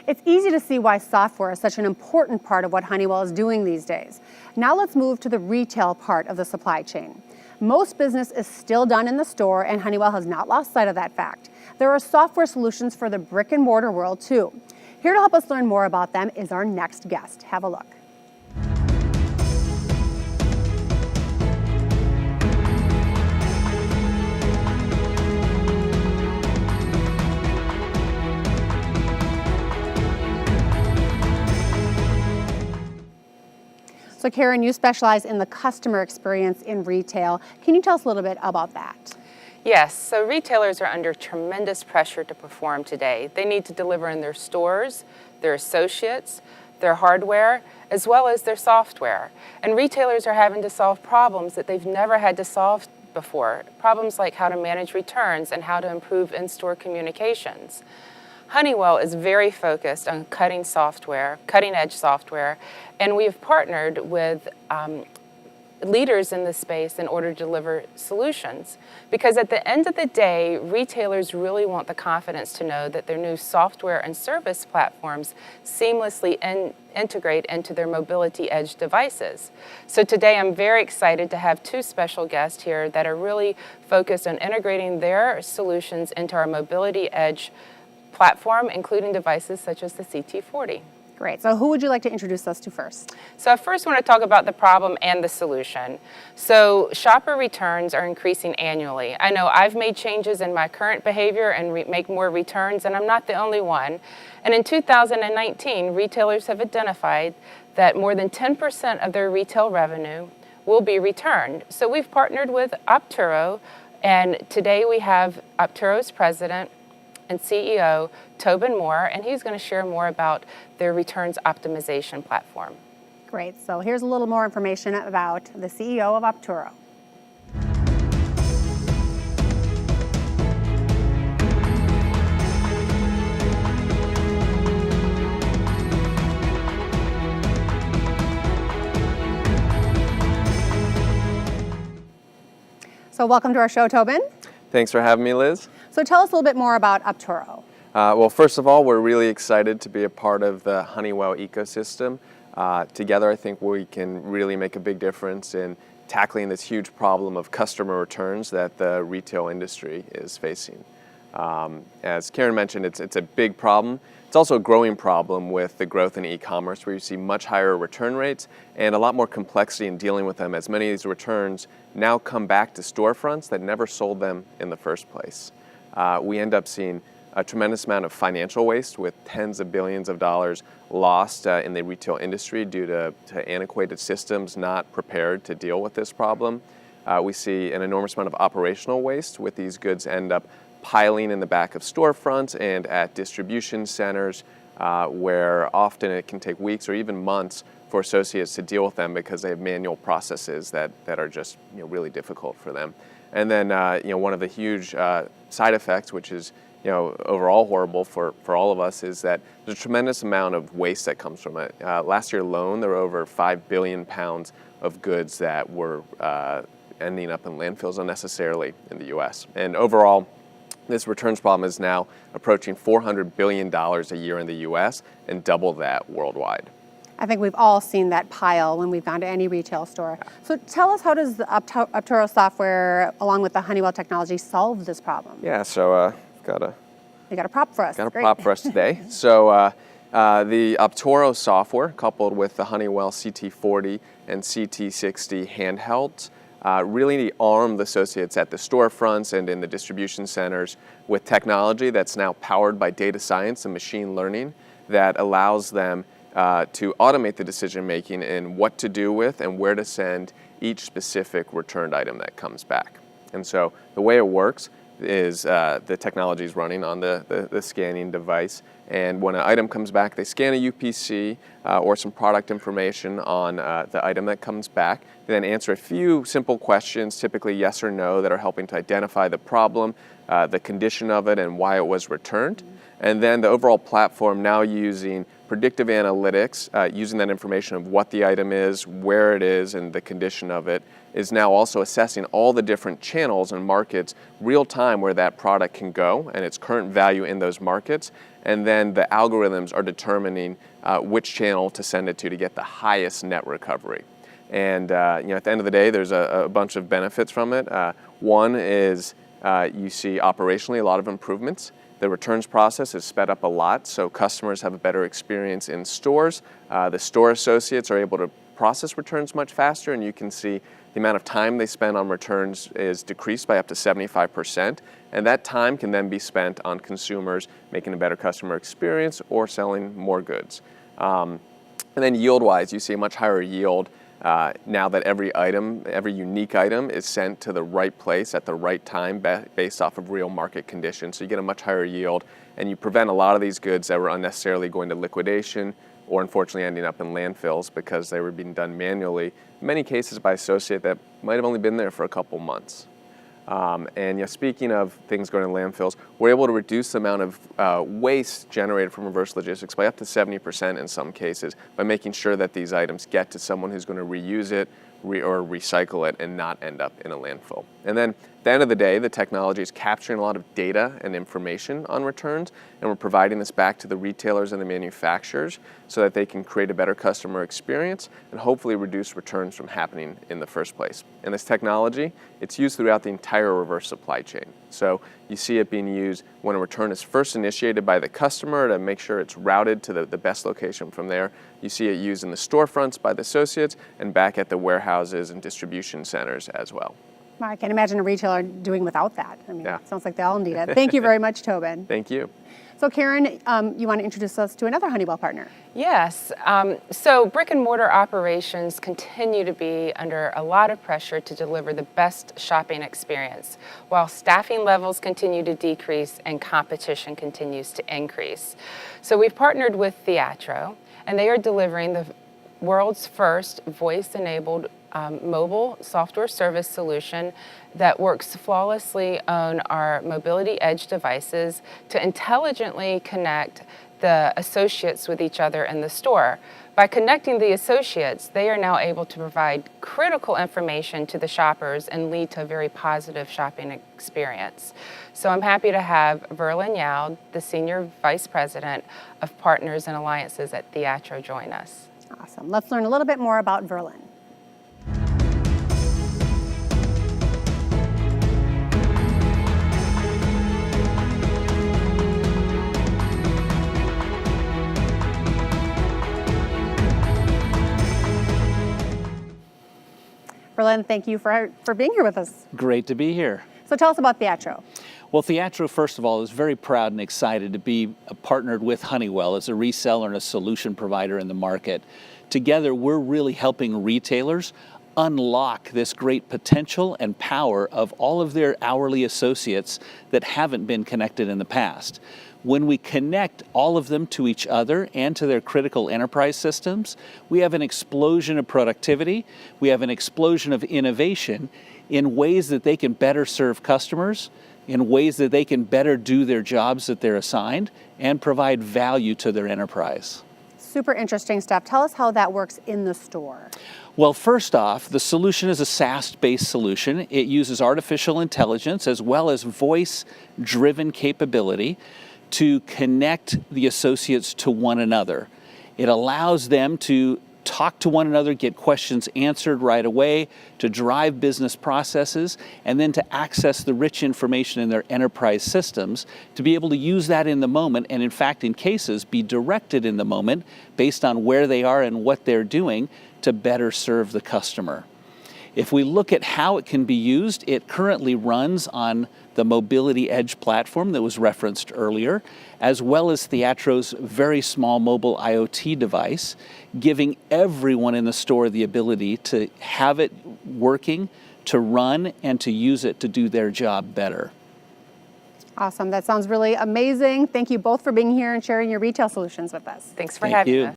It's easy to see why software is such an important part of what Honeywell is doing these days. Now let's move to the retail part of the supply chain. Most business is still done in the store, and Honeywell has not lost sight of that fact. There are software solutions for the brick and mortar world too. Here to help us learn more about them is our next guest. Have a look. So Karen, you specialize in the customer experience in retail. Can you tell us a little bit about that? Yes, so retailers are under tremendous pressure to perform today. They need to deliver in their stores, their associates, their hardware, as well as their software. And retailers are having to solve problems that they've never had to solve before. Problems like how to manage returns and how to improve in-store communications. Honeywell is very focused on cutting-edge software, and we have partnered with leaders in this space in order to deliver solutions. Because at the end of the day, retailers really want the confidence to know that their new software and service platforms seamlessly integrate into their mobility edge devices. So today I'm very excited to have two special guests here that are really focused on integrating their solutions into our mobility edge platform, including devices such as the CT40. Great. So who would you like to introduce us to first? So I first want to talk about the problem and the solution. So shopper returns are increasing annually. I know I've made changes in my current behavior and make more returns, and I'm not the only one. And in 2019, retailers have identified that more than 10% of their retail revenue will be returned. So we've partnered with Optoro, and today we have Optoro's president and CEO, Tobin Moore, and he's going to share more about their returns optimization platform. Great. So here's a little more information about the CEO of Optoro. So welcome to our show, Tobin. Thanks for having me, Liz. So tell us a little bit more about Optoro. Well, first of all, we're really excited to be a part of the Honeywell ecosystem. Together, I think we can really make a big difference in tackling this huge problem of customer returns that the retail industry is facing. As Karen mentioned, it's a big problem. It's also a growing problem with the growth in e-commerce, where you see much higher return rates and a lot more complexity in dealing with them, as many of these returns now come back to storefronts that never sold them in the first place. We end up seeing a tremendous amount of financial waste, with tens of billions of dollars lost in the retail industry due to antiquated systems not prepared to deal with this problem. We see an enormous amount of operational waste, with these goods end up piling in the back of storefronts and at distribution centers, where often it can take weeks or even months for associates to deal with them because they have manual processes that are just really difficult for them. And then one of the huge side effects, which is overall horrible for all of us, is that there's a tremendous amount of waste that comes from it. Last year alone, there were over 5 billion pounds of goods that were ending up in landfills unnecessarily in the U.S. And overall, this returns problem is now approaching $400 billion a year in the U.S. and double that worldwide. I think we've all seen that pile when we've gone to any retail store. So tell us, how does the Optoro software, along with the Honeywell technology, solve this problem? Yeah, so You got a prop for us. Got a prop for us today. So the Optoro software, coupled with the Honeywell CT40 and CT60 handhelds, really arm the associates at the storefronts and in the distribution centers with technology that's now powered by data science and machine learning that allows them to automate the decision making in what to do with and where to send each specific returned item that comes back. And so the way it works is the technology is running on the scanning device, and when an item comes back, they scan a UPC or some product information on the item that comes back. They then answer a few simple questions, typically yes or no, that are helping to identify the problem, the condition of it, and why it was returned. And then the overall platform now using predictive analytics, using that information of what the item is, where it is, and the condition of it, is now also assessing all the different channels and markets real time where that product can go and its current value in those markets. And then the algorithms are determining which channel to send it to get the highest net recovery. And at the end of the day, there's a bunch of benefits from it. One is you see operationally a lot of improvements. The returns process is sped up a lot, so customers have a better experience in stores. The store associates are able to process returns much faster, and you can see the amount of time they spend on returns is decreased by up to 75%, and that time can then be spent on consumers making a better customer experience or selling more goods. And then yield-wise, you see a much higher yield now that every unique item is sent to the right place at the right time based off of real market conditions. So you get a much higher yield, and you prevent a lot of these goods that were unnecessarily going to liquidation or unfortunately ending up in landfills because they were being done manually, in many cases by associate that might have only been there for a couple months. And speaking of things going to landfills, we're able to reduce the amount of waste generated from reverse logistics by up to 70% in some cases by making sure that these items get to someone who's going to reuse it or recycle it and not end up in a landfill. And then at the end of the day, the technology is capturing a lot of data and information on returns, and we're providing this back to the retailers and the manufacturers so that they can create a better customer experience and hopefully reduce returns from happening in the first place. And this technology, it's used throughout the entire reverse supply chain. So you see it being used when a return is first initiated by the customer to make sure it's routed to the best location from there. You see it used in the storefronts by the associates and back at the warehouses and distribution centers as well. Well, I can't imagine a retailer doing without that. I mean, Yeah. It sounds like they all need it. Thank you very much, Tobin. Thank you. So Karen, you want to introduce us to another Honeywell partner? Yes. So brick and mortar operations continue to be under a lot of pressure to deliver the best shopping experience, while staffing levels continue to decrease and competition continues to increase. So we've partnered with Theatro, and they are delivering the world's first voice-enabled mobile software service solution that works flawlessly on our mobility edge devices to intelligently connect the associates with each other in the store. By connecting the associates, they are now able to provide critical information to the shoppers and lead to a very positive shopping experience. So I'm happy to have Verlin Yao, the Senior Vice President of Partners and Alliances at Theatro, join us. Awesome. Let's learn a little bit more about Verlin. Verlin, thank you for being here with us. Great to be here. So tell us about Theatro. Well, Theatro, first of all, is very proud and excited to be partnered with Honeywell as a reseller and a solution provider in the market. Together, we're really helping retailers unlock this great potential and power of all of their hourly associates that haven't been connected in the past. When we connect all of them to each other and to their critical enterprise systems, we have an explosion of productivity, we have an explosion of innovation in ways that they can better serve customers, in ways that they can better do their jobs that they're assigned, and provide value to their enterprise. Super interesting stuff. Tell us how that works in the store. Well, first off, the solution is a SaaS-based solution. It uses artificial intelligence as well as voice-driven capability to connect the associates to one another. It allows them to talk to one another, get questions answered right away, to drive business processes, and then to access the rich information in their enterprise systems, to be able to use that in the moment, and in fact, in cases, be directed in the moment based on where they are and what they're doing to better serve the customer. If we look at how it can be used, it currently runs on the Mobility Edge platform that was referenced earlier, as well as Theatro's very small mobile IoT device, giving everyone in the store the ability to have it working, to run, and to use it to do their job better. Awesome. That sounds really amazing. Thank you both for being here and sharing your retail solutions with us. Thanks for having us.